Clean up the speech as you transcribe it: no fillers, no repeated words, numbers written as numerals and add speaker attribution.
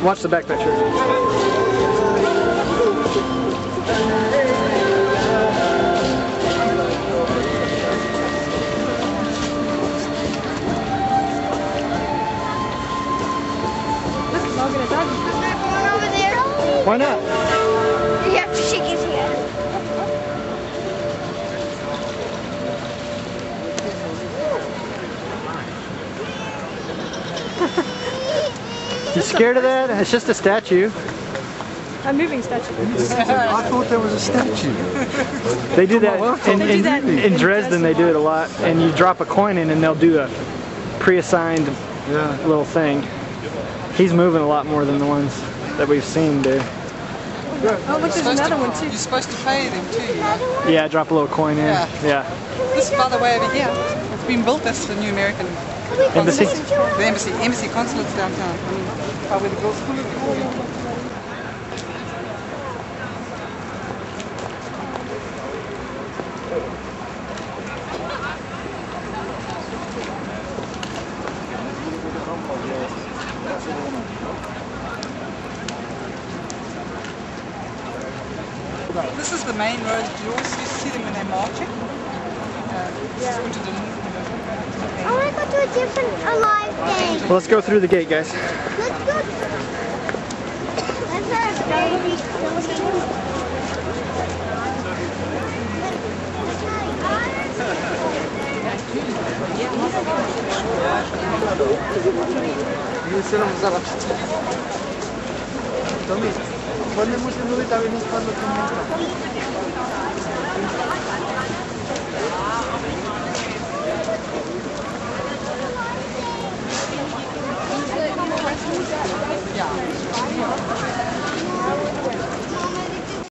Speaker 1: Watch the back picture.
Speaker 2: Over there.
Speaker 1: Why not?
Speaker 2: You have to shake his hand.
Speaker 1: You scared of that? It's just a statue.
Speaker 3: A moving statue.
Speaker 4: I thought there was a statue.
Speaker 1: They do that in Dresden. They do it a lot, and you drop a coin in, and they'll do a pre-assigned little thing. He's moving a lot more than the ones that we've seen do.
Speaker 3: Oh, look, there's another one too.
Speaker 5: You're supposed to pay them too, you know?
Speaker 1: Yeah, drop a little coin in. Yeah.
Speaker 5: This, by the way, over here, it's been built as the new American
Speaker 1: Embassy.
Speaker 5: The embassy consulates downtown. I mean, where the girls school is. This is the main road. You always used to see them when they're marching.
Speaker 2: I want to go to a different alive thing.
Speaker 1: Well, let's go through the gate, guys.
Speaker 2: Let's go. That's our baby.
Speaker 4: Ponle mucha luz y también nos cuando comienza.
Speaker 5: Yeah.